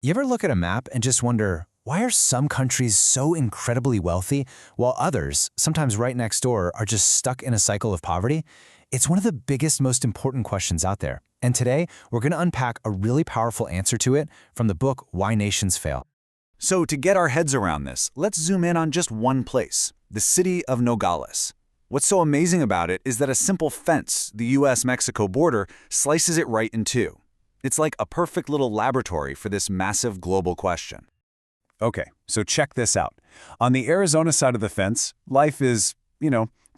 You ever look at a map and just wonder, why are some countries so incredibly wealthy while others, sometimes right next door, are just stuck in a cycle of poverty? It's one of the biggest, most important questions out there. And today, we're going to unpack a really powerful answer to it from the book Why Nations Fail. So to get our heads around this, let's zoom in on just one place, the city of Nogales. What's so amazing about it is that a simple fence, the US-Mexico border, slices it right in two. It's like a perfect little laboratory for this massive global question. Okay, so check this out. On the Arizona side of the fence, life is,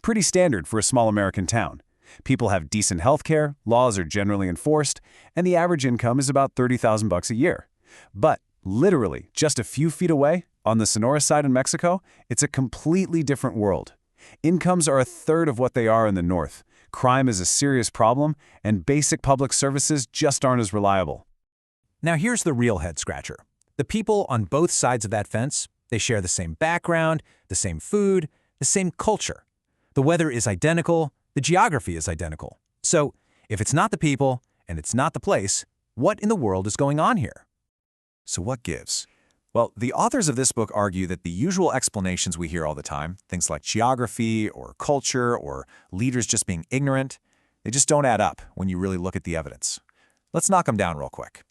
pretty standard for a small American town. People have decent health care, laws are generally enforced, and the average income is about $30,000 a year. But literally, just a few feet away, on the Sonora side in Mexico, it's a completely different world. Incomes are a third of what they are in the north. Crime is a serious problem, and basic public services just aren't as reliable. Now here's the real head-scratcher. The people on both sides of that fence, they share the same background, the same food, the same culture. The weather is identical, the geography is identical. So, if it's not the people, and it's not the place, what in the world is going on here? So what gives? Well, the authors of this book argue that the usual explanations we hear all the time, things like geography or culture or leaders just being ignorant, they just don't add up when you really look at the evidence. Let's knock them down real quick.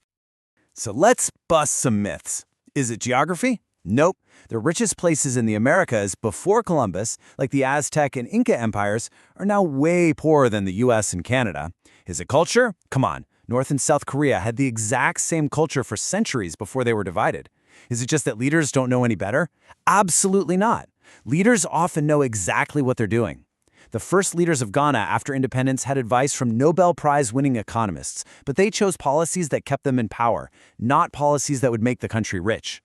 So let's bust some myths. Is it geography? Nope. The richest places in the Americas before Columbus, like the Aztec and Inca empires, are now way poorer than the US and Canada. Is it culture? Come on. North and South Korea had the exact same culture for centuries before they were divided. Is it just that leaders don't know any better? Absolutely not. Leaders often know exactly what they're doing. The first leaders of Ghana after independence had advice from Nobel Prize-winning economists, but they chose policies that kept them in power, not policies that would make the country rich.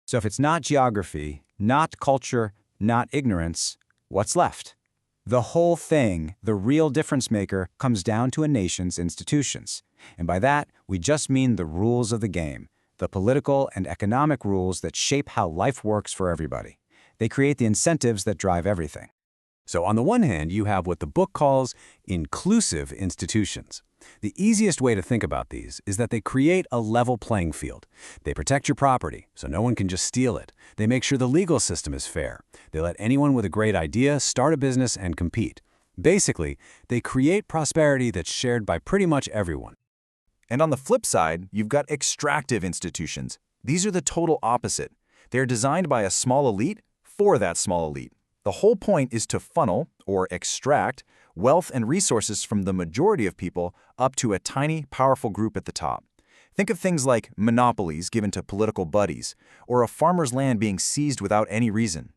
So if it's not geography, not culture, not ignorance, what's left? The whole thing, the real difference maker, comes down to a nation's institutions. And by that, we just mean the rules of the game, the political and economic rules that shape how life works for everybody. They create the incentives that drive everything. So on the one hand, you have what the book calls inclusive institutions. The easiest way to think about these is that they create a level playing field. They protect your property, so no one can just steal it. They make sure the legal system is fair. They let anyone with a great idea start a business and compete. Basically, they create prosperity that's shared by pretty much everyone. And on the flip side, you've got extractive institutions. These are the total opposite. They're designed by a small elite for that small elite. The whole point is to funnel, or extract, wealth and resources from the majority of people up to a tiny, powerful group at the top. Think of things like monopolies given to political buddies, or a farmer's land being seized without any reason.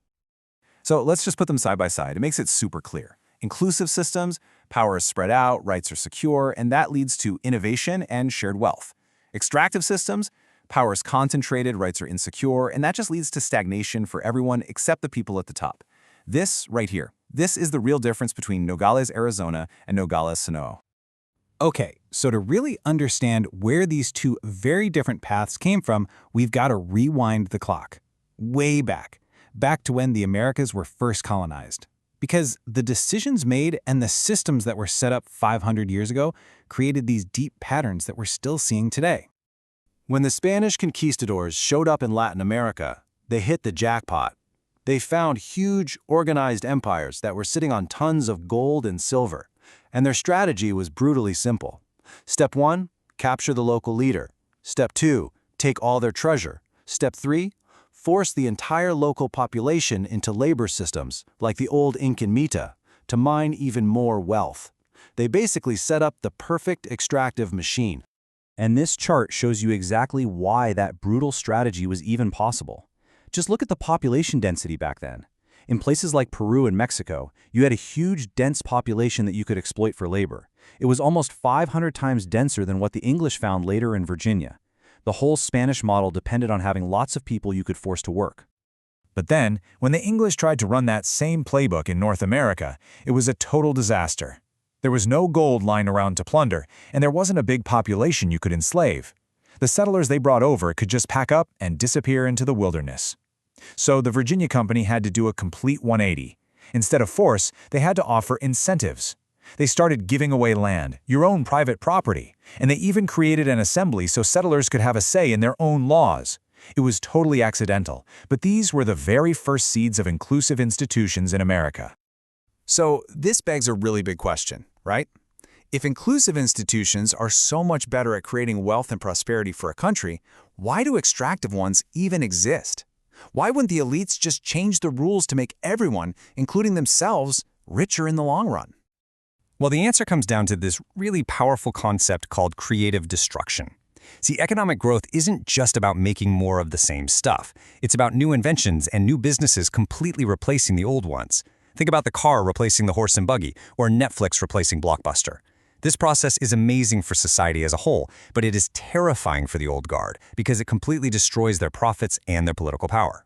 So let's just put them side by side. It makes it super clear. Inclusive systems, power is spread out, rights are secure, and that leads to innovation and shared wealth. Extractive systems, power is concentrated, rights are insecure, and that just leads to stagnation for everyone except the people at the top. This right here, this is the real difference between Nogales, Arizona and Nogales, Sonora. Okay, so to really understand where these two very different paths came from, we've got to rewind the clock. Way back to when the Americas were first colonized. Because the decisions made and the systems that were set up 500 years ago created these deep patterns that we're still seeing today. When the Spanish conquistadors showed up in Latin America, they hit the jackpot. They found huge, organized empires that were sitting on tons of gold and silver, and their strategy was brutally simple. Step 1, capture the local leader. Step 2, take all their treasure. Step 3, force the entire local population into labor systems, like the old Incan Mita, to mine even more wealth. They basically set up the perfect extractive machine. And this chart shows you exactly why that brutal strategy was even possible. Just look at the population density back then. In places like Peru and Mexico, you had a huge, dense population that you could exploit for labor. It was almost 500 times denser than what the English found later in Virginia. The whole Spanish model depended on having lots of people you could force to work. But then, when the English tried to run that same playbook in North America, it was a total disaster. There was no gold lying around to plunder, and there wasn't a big population you could enslave. The settlers they brought over could just pack up and disappear into the wilderness. So the Virginia Company had to do a complete 180. Instead of force, they had to offer incentives. They started giving away land, your own private property, and they even created an assembly so settlers could have a say in their own laws. It was totally accidental, but these were the very first seeds of inclusive institutions in America. So this begs a really big question, right? If inclusive institutions are so much better at creating wealth and prosperity for a country, why do extractive ones even exist? Why wouldn't the elites just change the rules to make everyone, including themselves, richer in the long run? Well, the answer comes down to this really powerful concept called creative destruction. See, economic growth isn't just about making more of the same stuff. It's about new inventions and new businesses completely replacing the old ones. Think about the car replacing the horse and buggy, or Netflix replacing Blockbuster. This process is amazing for society as a whole, but it is terrifying for the old guard because it completely destroys their profits and their political power.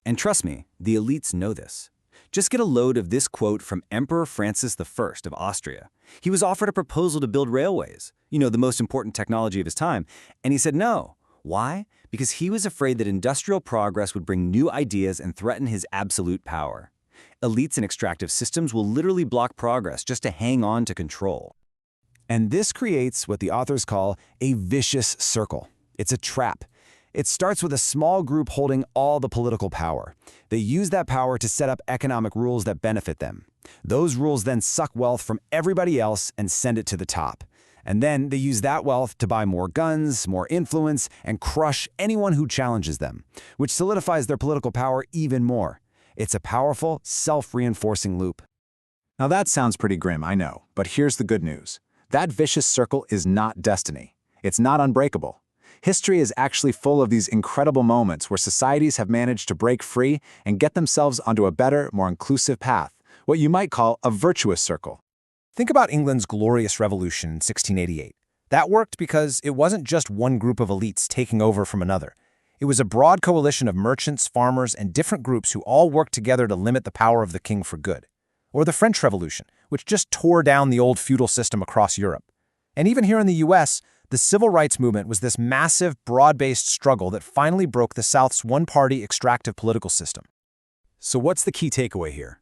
And trust me, the elites know this. Just get a load of this quote from Emperor Francis I of Austria. He was offered a proposal to build railways, the most important technology of his time, and he said no. Why? Because he was afraid that industrial progress would bring new ideas and threaten his absolute power. Elites and extractive systems will literally block progress just to hang on to control. And this creates what the authors call a vicious circle. It's a trap. It starts with a small group holding all the political power. They use that power to set up economic rules that benefit them. Those rules then suck wealth from everybody else and send it to the top. And then they use that wealth to buy more guns, more influence, and crush anyone who challenges them, which solidifies their political power even more. It's a powerful, self-reinforcing loop. Now that sounds pretty grim, I know, but here's the good news. That vicious circle is not destiny. It's not unbreakable. History is actually full of these incredible moments where societies have managed to break free and get themselves onto a better, more inclusive path, what you might call a virtuous circle. Think about England's Glorious Revolution in 1688. That worked because it wasn't just one group of elites taking over from another. It was a broad coalition of merchants, farmers, and different groups who all worked together to limit the power of the king for good. Or the French Revolution, which just tore down the old feudal system across Europe. And even here in the US, the civil rights movement was this massive, broad-based struggle that finally broke the South's one-party extractive political system. So what's the key takeaway here?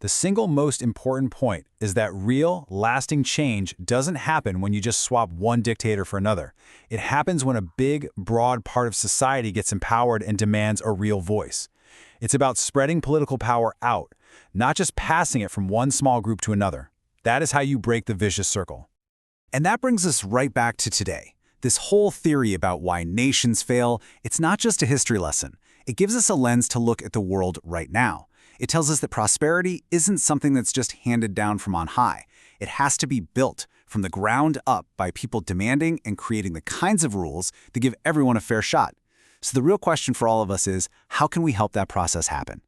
The single most important point is that real, lasting change doesn't happen when you just swap one dictator for another. It happens when a big, broad part of society gets empowered and demands a real voice. It's about spreading political power out, not just passing it from one small group to another. That is how you break the vicious circle. And that brings us right back to today. This whole theory about why nations fail, it's not just a history lesson. It gives us a lens to look at the world right now. It tells us that prosperity isn't something that's just handed down from on high. It has to be built from the ground up by people demanding and creating the kinds of rules that give everyone a fair shot. So the real question for all of us is, how can we help that process happen?